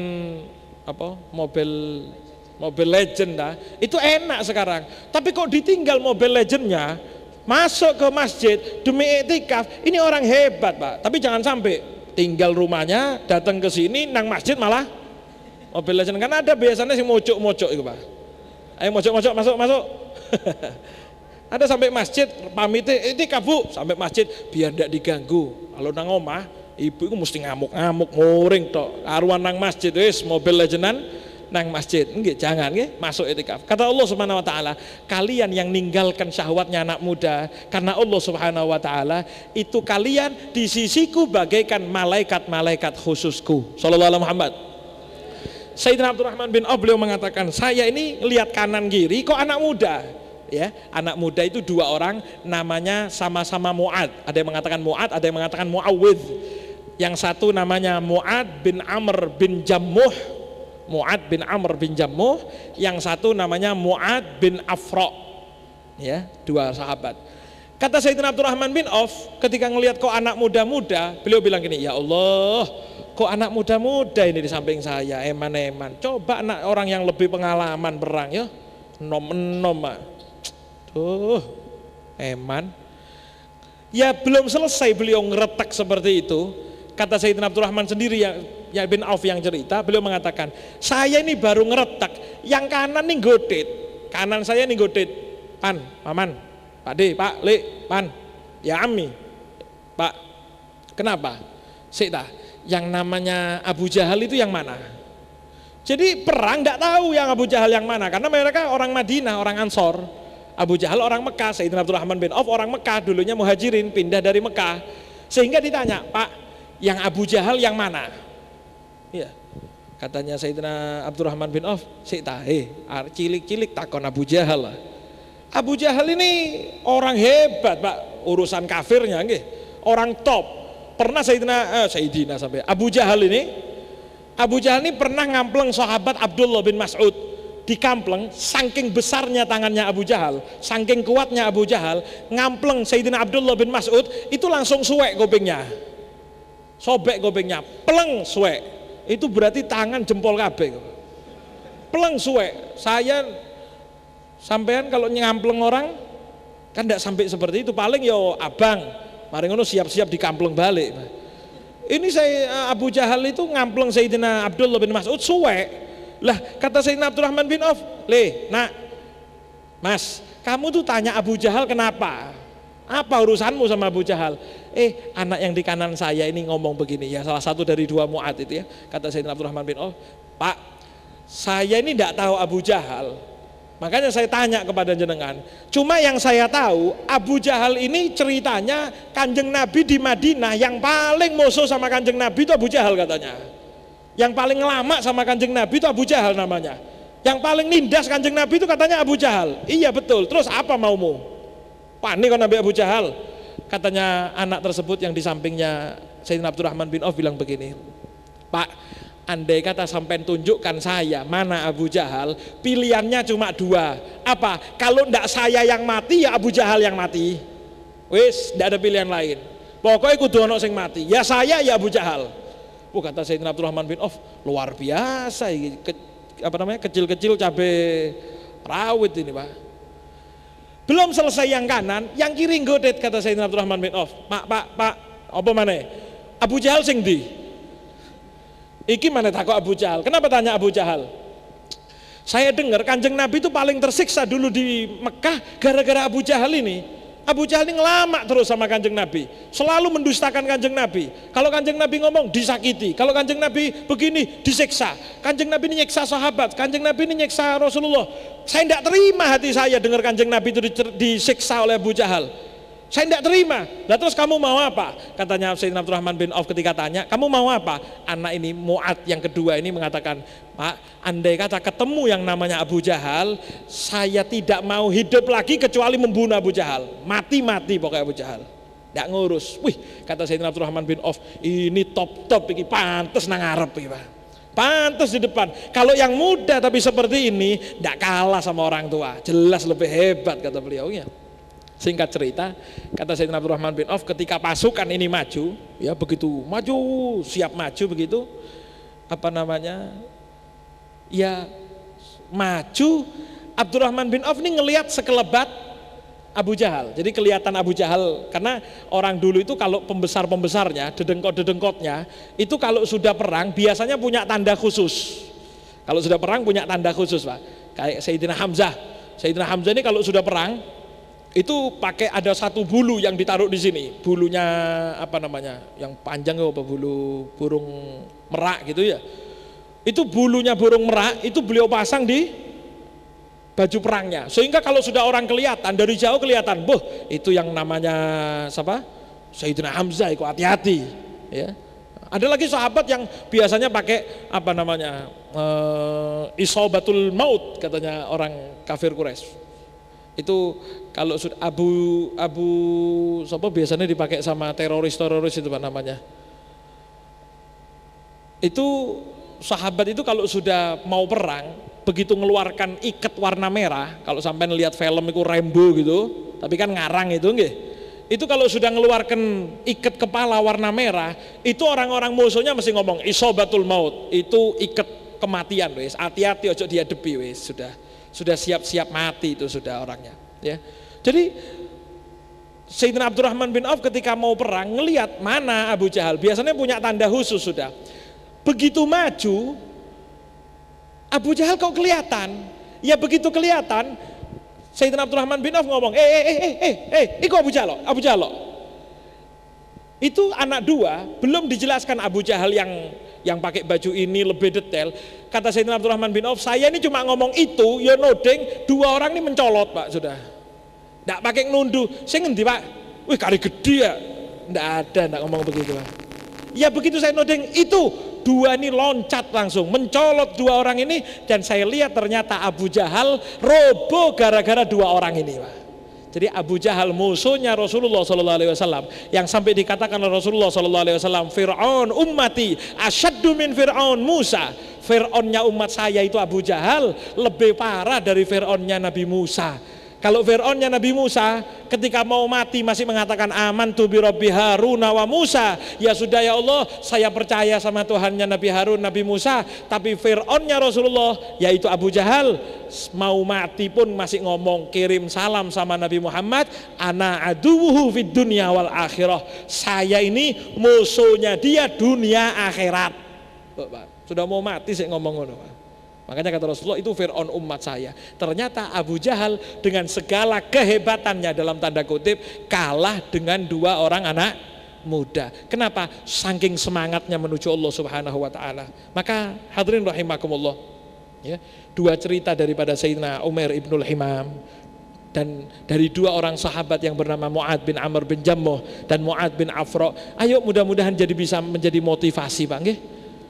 Mobile Legend itu enak sekarang. Tapi kok ditinggal Mobile Legendnya, masuk ke masjid demi iktikaf, ini orang hebat Pak. Tapi jangan sampai tinggal rumahnya, datang ke sini nang masjid malah Mobile Legend. Kan ada biasanya sih mocok-mocok itu Pak. Ayo mocok-mocok, masuk. Ada sampai masjid pamit iktikaf Bu, sampai masjid biar tidak diganggu. Kalau nang omah ibu itu mesti ngamuk-ngamuk, muring tok. Karuan nang masjid wis Mobile Legendan nang masjid. Nggih, jangan nggih, masuk iktikaf. Kata Allah Subhanahu wa taala, kalian yang ninggalkan syahwatnya anak muda karena Allah Subhanahu wa taala, itu kalian di sisiku bagaikan malaikat-malaikat khususku. Sallallahu alaihi Muhammad. Sayyidina Abdurrahman bin Auf beliau mengatakan, saya ini lihat kanan kiri kok anak muda. Ya, anak muda itu dua orang, namanya sama-sama Mu'ad. Ada yang mengatakan Mu'ad, ada yang mengatakan Mu'awwidh. Yang satu namanya Mu'ad bin Amr bin Jammuh, Mu'ad bin Amr bin Jammuh. Yang satu namanya Mu'ad bin Afra. Ya, dua sahabat. Kata Sayyidina Abdurrahman bin Auf, ketika ngelihat kok anak muda-muda, beliau bilang gini, ya Allah, kok anak muda-muda ini di samping saya, eman-eman. Coba anak orang yang lebih pengalaman perang ya, nom-nom. Tuh, eman. Ya belum selesai beliau ngeretak seperti itu. Kata Sayyidina Abdurrahman sendiri yang bin Auf yang cerita, beliau mengatakan, saya ini baru ngeretak, yang kanan nih godit, kanan saya nih godit, Pan, Paman, Pak D, Pak, Le, Pan, ya Ami, Pak, kenapa? Sita, yang namanya Abu Jahal itu yang mana? Jadi perang nggak tahu yang Abu Jahal yang mana, karena mereka orang Madinah, orang Ansor. Abu Jahal orang Mekah, Sayyidina Abdurrahman bin Auf orang Mekah, dulunya muhajirin, pindah dari Mekah. Sehingga ditanya, Pak, yang Abu Jahal yang mana? Ya, katanya Sayyidina Abdurrahman bin Auf, Sita, cilik-cilik takon Abu Jahal. Abu Jahal ini orang hebat Pak, urusan kafirnya, orang top. Pernah Sayyidina sampai Abu Jahal ini pernah ngampleng sahabat Abdullah bin Mas'ud. Dikampleng, saking besarnya tangannya Abu Jahal, saking kuatnya Abu Jahal, ngampleng Sayyidina Abdullah bin Mas'ud, itu langsung suwek kupingnya, sobek kupingnya, pleng suwek. Itu berarti tangan jempol kabeh, pleng suwek. Saya sampean kalau ngampleng orang kan tidak sampai seperti itu, paling yo abang, mari ngono siap-siap dikampleng balik. Ini Abu Jahal itu ngampleng Sayyidina Abdullah bin Mas'ud suwek. Lah kata Sayyidina Abdurrahman bin Auf, nak, Mas, kamu tuh tanya Abu Jahal kenapa? Apa urusanmu sama Abu Jahal? Anak yang di kanan saya ini ngomong begini, ya salah satu dari dua Mu'ad itu ya. Kata Sayyidina Abdurrahman bin Auf, Pak, saya ini tidak tahu Abu Jahal, makanya saya tanya kepada jenengan. Cuma yang saya tahu, Abu Jahal ini ceritanya Kanjeng Nabi di Madinah yang paling musuh sama Kanjeng Nabi itu Abu Jahal katanya. Yang paling lama sama Kanjeng Nabi itu Abu Jahal namanya. Yang paling nindas Kanjeng Nabi itu katanya Abu Jahal. Iya betul, terus apa maumu? Panik kan Nabi Abu Jahal. Katanya anak tersebut yang di sampingnya Sayyidina Abdurrahman bin Auf bilang begini, Pak, andai kata sampai tunjukkan saya mana Abu Jahal, pilihannya cuma dua. Apa? Kalau ndak saya yang mati, ya Abu Jahal yang mati. Wis, ndak ada pilihan lain. Pokoknya kudu ono sing mati. Ya saya, ya Abu Jahal. Kata Sayyidina Abdurrahman bin Auf, luar biasa kecil-kecil cabai rawit ini Pak. Belum selesai yang kanan, yang kiri nggodet, kata Sayyidina Abdurrahman bin Auf. Pak, apa mana? Abu Jahal sing di. Iki mana takut Abu Jahal? Kenapa tanya Abu Jahal? Saya dengar Kanjeng Nabi itu paling tersiksa dulu di Mekah gara-gara Abu Jahal ini. Abu Jahal ini ngelamak terus sama Kanjeng Nabi, selalu mendustakan Kanjeng Nabi. Kalau Kanjeng Nabi ngomong disakiti, kalau Kanjeng Nabi begini disiksa. Kanjeng Nabi ini nyiksa sahabat, Kanjeng Nabi ini nyiksa Rasulullah. Saya tidak terima hati saya dengar Kanjeng Nabi itu disiksa oleh Abu Jahal. Saya tidak terima. Nah terus kamu mau apa? Katanya Sayyidina Abdurrahman bin Auf ketika tanya, kamu mau apa? Anak ini Mu'ad yang kedua ini mengatakan, Pak, andai kata ketemu yang namanya Abu Jahal, saya tidak mau hidup lagi kecuali membunuh Abu Jahal. Mati-mati pokoknya Abu Jahal. Tidak ngurus. Wih, kata Sayyidina Abdurrahman bin Auf, ini top-top, ini pantes nang ngarep ini, Pak. Pantes di depan. Kalau yang muda tapi seperti ini, tidak kalah sama orang tua. Jelas lebih hebat, kata beliau. Ya. Singkat cerita, kata Sayyidina Abdurrahman bin Auf, ketika pasukan ini maju, ya begitu maju, siap maju begitu, apa namanya, ya maju, Abdurrahman bin Auf ini ngelihat sekelebat Abu Jahal. Jadi kelihatan Abu Jahal, karena orang dulu itu kalau pembesar-pembesarnya, dedengkot-dedengkotnya, itu kalau sudah perang biasanya punya tanda khusus. Kalau sudah perang punya tanda khusus, Pak. Kayak Sayyidina Hamzah. Sayyidina Hamzah ini kalau sudah perang, itu pakai ada satu bulu yang ditaruh di sini, bulunya apa namanya, yang panjang apa, bulu burung merak gitu ya. Itu bulunya burung merak itu beliau pasang di baju perangnya, sehingga kalau sudah orang kelihatan dari jauh kelihatan, boh itu yang namanya siapa? Sayyidina Hamzah, itu hati-hati. Ya. Ada lagi sahabat yang biasanya pakai apa namanya, isobatul maut katanya orang kafir Quraisy. Itu kalau Abu siapa biasanya dipakai sama teroris itu Pak namanya. Itu sahabat itu kalau sudah mau perang, begitu mengeluarkan ikat warna merah, kalau sampai lihat film itu Rambo gitu, tapi kan ngarang itu nggih. Itu kalau sudah mengeluarkan ikat kepala warna merah, itu orang-orang musuhnya mesti ngomong isobatul maut, itu ikat kematian wis, hati-hati ojo dihadapi wis, sudah siap-siap mati itu sudah orangnya, ya. Jadi Sayyidina Abdurrahman bin Auf ketika mau perang ngelihat mana Abu Jahal, biasanya punya tanda khusus sudah. Begitu maju Abu Jahal kok kelihatan? Ya begitu kelihatan Sayyidina Abdurrahman bin Auf ngomong, itu Abu Jahal. Itu anak dua, belum dijelaskan Abu Jahal yang pakai baju ini lebih detail. Kata Sayyidina Abdurrahman bin Auf, saya ini cuma ngomong itu, ya nodeng, dua orang ini mencolot Pak, sudah. Nggak pakai nunduh, saya ngendi Pak? Wih kari gede ya. Nggak ngomong begitu Pak. Ya begitu saya nodeng, itu dua ini loncat langsung, mencolot dua orang ini, dan saya lihat ternyata Abu Jahal roboh gara-gara dua orang ini Pak. Jadi Abu Jahal musuhnya Rasulullah SAW, yang sampai dikatakan oleh Rasulullah SAW, Fir'aun ummati asyaddu min Fir'aun Musa. Fir'aunnya umat saya itu Abu Jahal lebih parah dari Fir'aunnya Nabi Musa. Kalau Fir'aunnya Nabi Musa ketika mau mati masih mengatakan amantu bi Rabbi Harun wa Musa, ya sudah ya Allah saya percaya sama Tuhannya Nabi Harun, Nabi Musa. Tapi Fir'aunnya Rasulullah yaitu Abu Jahal mau mati pun masih ngomong kirim salam sama Nabi Muhammad, ana aduwuhu fid dunya wal akhirah, saya ini musuhnya dia dunia akhirat. Sudah mau mati saya ngomong ngono. Makanya kata Rasulullah itu Fir'aun umat saya. Ternyata Abu Jahal dengan segala kehebatannya dalam tanda kutip kalah dengan dua orang anak muda. Kenapa? Saking semangatnya menuju Allah Subhanahu wa taala. Maka hadirin rahimakumullah, ya, dua cerita daripada Sayyidina Umar ibnul Himam dan dari dua orang sahabat yang bernama Mu'ad bin Amr bin Jammuh dan Mu'ad bin Afra. Ayo mudah-mudahan jadi bisa menjadi motivasi Pak nggih.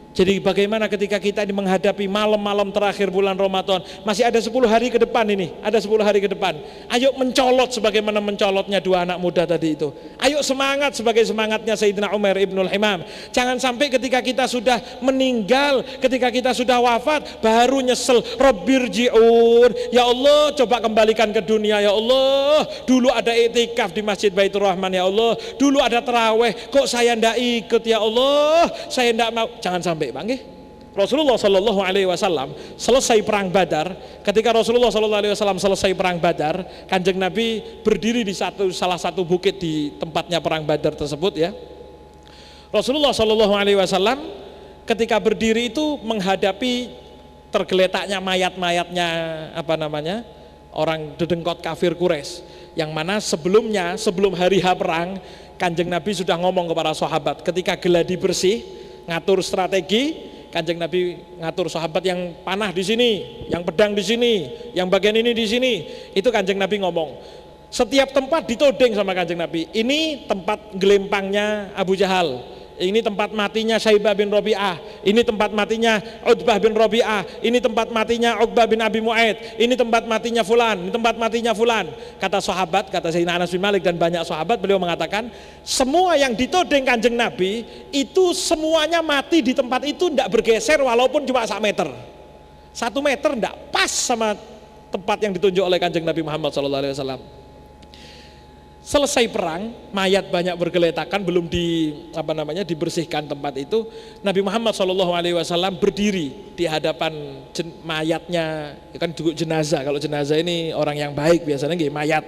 Jadi bagaimana ketika kita ini menghadapi malam-malam terakhir bulan Ramadan, masih ada 10 hari ke depan ini, ada 10 hari ke depan. Ayo mencolot sebagaimana mencolotnya dua anak muda tadi itu. Ayo semangat sebagai semangatnya Sayyidina Umar ibnul Himam. Jangan sampai ketika kita sudah meninggal, ketika kita sudah wafat, baru nyesel. Rabbirji'un, ya Allah coba kembalikan ke dunia ya Allah. Dulu ada iktikaf di Masjid Baitur Rahman ya Allah. Dulu ada tarawih, kok saya ndak ikut ya Allah. Saya ndak mau. Jangan sampai Bang nggih. Rasulullah Shallallahu Alaihi Wasallam selesai perang Badar. Ketika Rasulullah Shallallahu Alaihi Wasallam selesai perang Badar, Kanjeng Nabi berdiri di salah satu bukit di tempatnya perang Badar tersebut ya. Rasulullah Shallallahu Alaihi Wasallam ketika berdiri itu menghadapi tergeletaknya mayat-mayatnya orang dedengkot kafir Quraisy, yang mana sebelum hari H perang Kanjeng Nabi sudah ngomong kepada sahabat ketika geladi bersih ngatur strategi. Kanjeng Nabi ngatur sahabat yang panah di sini, yang pedang di sini, yang bagian ini di sini. Itu Kanjeng Nabi ngomong. Setiap tempat ditodeng sama Kanjeng Nabi. Ini tempat gelempangnya Abu Jahal. Ini tempat matinya Syaibah bin Rabi'ah. Ini tempat matinya Utbah bin Rabi'ah. Ini tempat matinya Uqbah bin Abi Mu'aid. Ini tempat matinya fulan. Ini tempat matinya fulan. Kata sahabat, kata Sayyidina Anas bin Malik dan banyak sahabat, beliau mengatakan semua yang ditodeng Kanjeng Nabi itu semuanya mati di tempat itu, tidak bergeser walaupun cuma 1 meter. 1 meter tidak pas sama tempat yang ditunjuk oleh Kanjeng Nabi Muhammad SAW. Selesai perang, mayat banyak bergeletakan, belum dibersihkan tempat itu. Nabi Muhammad SAW berdiri di hadapan mayatnya, kan juga jenazah. Kalau jenazah ini orang yang baik biasanya mayat.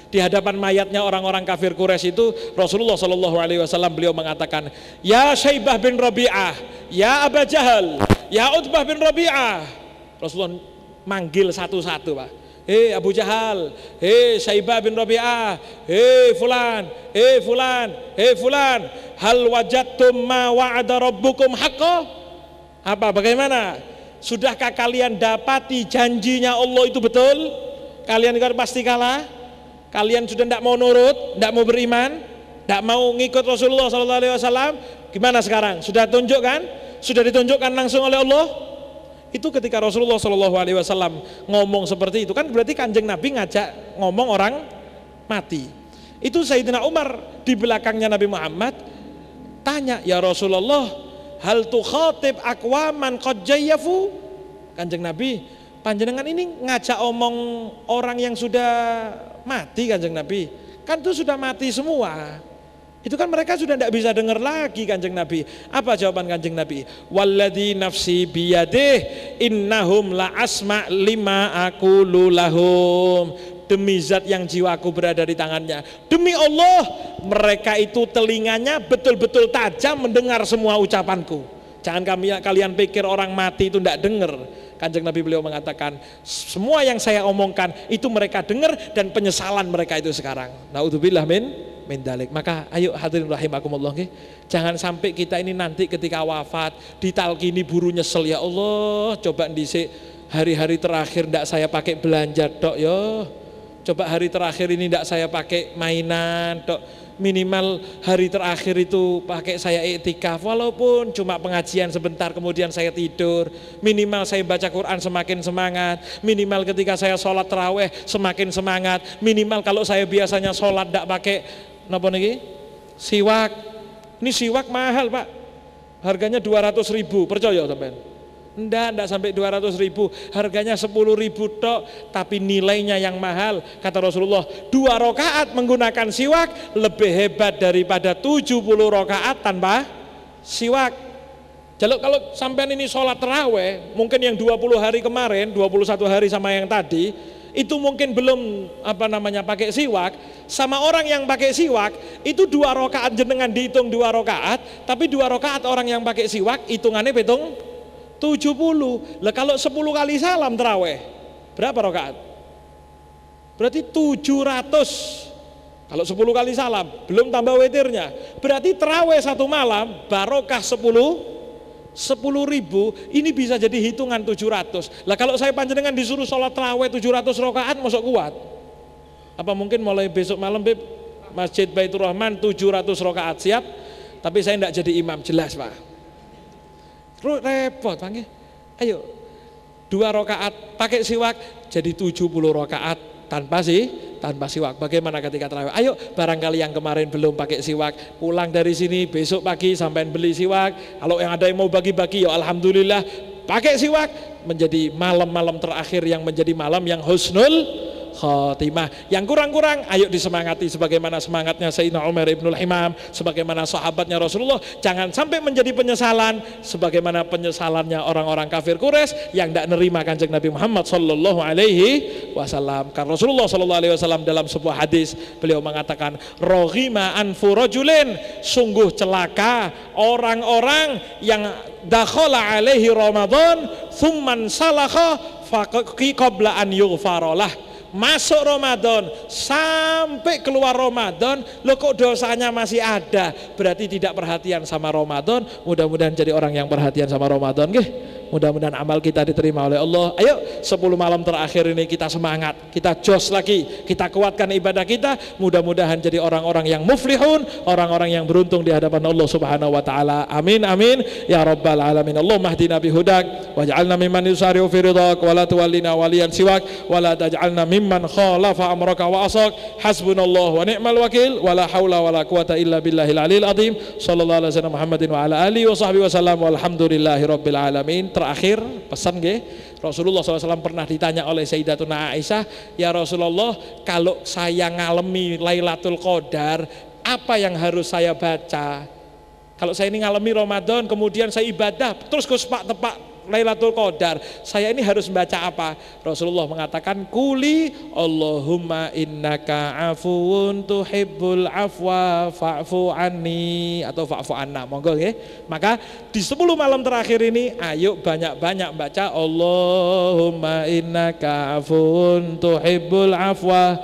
Di hadapan mayatnya orang-orang kafir Quraisy itu Rasulullah SAW beliau mengatakan, Ya Syaibah bin Rabi'ah, Ya Aba Jahal, Ya Utbah bin Rabi'ah. Rasulullah manggil satu-satu, Pak. Hei Abu Jahal, hei Syaibah bin Rabi'ah, hei fulan, hei fulan, hei fulan, hal wajadtum ma wa'ada rabbukum haqqo? Bagaimana? Sudahkah kalian dapati janjinya Allah itu betul? Kalian pasti kalah? Kalian sudah tidak mau nurut, tidak mau beriman, tidak mau ngikut Rasulullah SAW? Gimana sekarang? Sudah tunjukkan? Sudah ditunjukkan langsung oleh Allah? Itu ketika Rasulullah SAW ngomong seperti itu, kan berarti Kanjeng Nabi ngajak ngomong orang mati. Itu Sayyidina Umar di belakangnya Nabi Muhammad tanya, Ya Rasulullah, hal tukhatib aqwaman qad jayyafu? Kanjeng Nabi, panjenengan ini ngajak omong orang yang sudah mati, Kanjeng Nabi. Kan itu sudah mati semua. Itu kan mereka sudah tidak bisa dengar lagi, Kanjeng Nabi. Apa jawaban Kanjeng Nabi? Walladzi nafsi biyadih innahum la asma' lima aqulu lahum. Demi zat yang jiwaku berada di tangannya, demi Allah, mereka itu telinganya betul-betul tajam mendengar semua ucapanku. Jangan kalian pikir orang mati itu tidak dengar. Kanjeng Nabi beliau mengatakan, semua yang saya omongkan itu mereka dengar dan penyesalan mereka itu sekarang. Naudzubillah min dalik. Maka ayo hadirin rahimakumullah, jangan sampai kita ini nanti ketika wafat ditalkini buru nyesel, ya Allah, coba ndisik hari-hari terakhir ndak saya pakai belanja tok yo. Coba hari terakhir ini ndak saya pakai mainan tok. Minimal hari terakhir itu pakai saya iktikaf, walaupun cuma pengajian sebentar kemudian saya tidur. Minimal saya baca Quran semakin semangat. Minimal ketika saya sholat taraweh semakin semangat. Minimal kalau saya biasanya sholat tidak pakai napa niki? Siwak. Ini siwak mahal, Pak. Harganya 200.000, percaya sampean? Enggak sampai 200.000, harganya 10.000 tok, tapi nilainya yang mahal. Kata Rasulullah, 2 rakaat menggunakan siwak lebih hebat daripada 70 rakaat tanpa siwak. Kalau sampean ini sholat taraweh, mungkin yang 20 hari kemarin, 21 hari sama yang tadi, itu mungkin belum pakai siwak. Sama orang yang pakai siwak, itu 2 rakaat jenengan dihitung 2 rakaat, tapi 2 rakaat orang yang pakai siwak hitungannya hitung 70. Lah kalau 10 kali salam taraweh berapa rakaat? Berarti 700. Kalau 10 kali salam belum tambah witirnya, berarti taraweh 1 malam barokah 10.000. Ini bisa jadi hitungan 700. Lah kalau saya panjenengan disuruh sholat taraweh 700 rakaat, masuk kuat? Apa mungkin mulai besok malam Masjid Baitur Rahman 700 rakaat siap, tapi saya tidak jadi imam, jelas Pak. Repot, panggil. Ayo 2 rakaat pakai siwak jadi 70 rakaat tanpa siwak. Bagaimana ketika tarawih? Ayo barangkali yang kemarin belum pakai siwak, pulang dari sini besok pagi sampai beli siwak. Kalau yang ada yang mau bagi-bagi, ya alhamdulillah, pakai siwak menjadi malam-malam terakhir yang menjadi malam yang husnul khatimah. Yang kurang-kurang ayo disemangati sebagaimana semangatnya Sayyidina Umar ibnul Himam, sebagaimana sahabatnya Rasulullah. Jangan sampai menjadi penyesalan sebagaimana penyesalannya orang-orang kafir Quraisy yang tidak nerima Kanjeng Nabi Muhammad sallallahu alaihi wasallam. Karena Rasulullah sallallahu alaihi wasallam dalam sebuah hadis beliau mengatakan, roghima anfu rajulin, sungguh celaka orang-orang yang dakhala alaihi Ramadan thumman salakha faqi qabla an yughfaralah. Masuk Ramadan sampai keluar Ramadan, lo kok dosanya masih ada, berarti tidak perhatian sama Ramadan. Mudah-mudahan jadi orang yang perhatian sama Ramadan, nggih. Mudah-mudahan amal kita diterima oleh Allah. Ayo 10 malam terakhir ini kita semangat, kita jos lagi, kita kuatkan ibadah kita. Mudah-mudahan jadi orang-orang yang muflihun, orang-orang yang beruntung di hadapan Allah Subhanahu wa taala. Amin amin ya rabbal alamin. Allahumma hdina bihudak waj'alna mimman yusari'u fi ridhak wa la tuwallina waliyan siwak wa la taj'alna mimman khalafa amraka wa asak. Hasbunallahu wa ni'mal wakil wa la haula wa la quwata illa billahil aliyil azim. Sallallahu alaihi wasallam Muhammadin wa ala alihi wa sahbihi wasallam walhamdulillahi rabbil alamin. Terakhir pesan nggih, Rasulullah SAW pernah ditanya oleh Sayyidatuna Aisyah, ya Rasulullah, kalau saya ngalami Lailatul Qadar, apa yang harus saya baca? Kalau saya ini ngalami Ramadan, kemudian saya ibadah, terus ke sepak-tepak Lailatul Qadar, saya ini harus membaca apa? Rasulullah mengatakan, kuli Allahumma innaka afuwun tuhibbul afwa fa'fu anni, atau fa'fu anna, monggo nggih. Maka di 10 malam terakhir ini ayo banyak-banyak baca Allahumma innaka afuwun tuhibbul afwa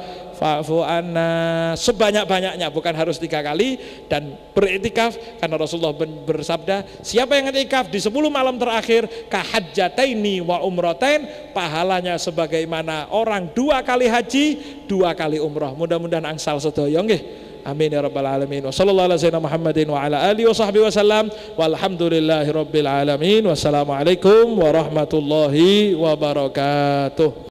fa'fu anna, sebanyak-banyaknya, bukan harus 3 kali. Dan beriktikaf karena Rasulullah bersabda, siapa yang iktikaf di 10 malam terakhir kahajjataini wa umratain, pahalanya sebagaimana orang 2 kali haji 2 kali umrah. Mudah-mudahan angsal sedaya nggih. Amin ya rabbal alamin. Wa sallallahu ala sayyidina Muhammadin wa ala alihi wa sahbihi wasallam. Walhamdulillahi rabbil alamin. Wassalamualaikum warahmatullahi wabarakatuh.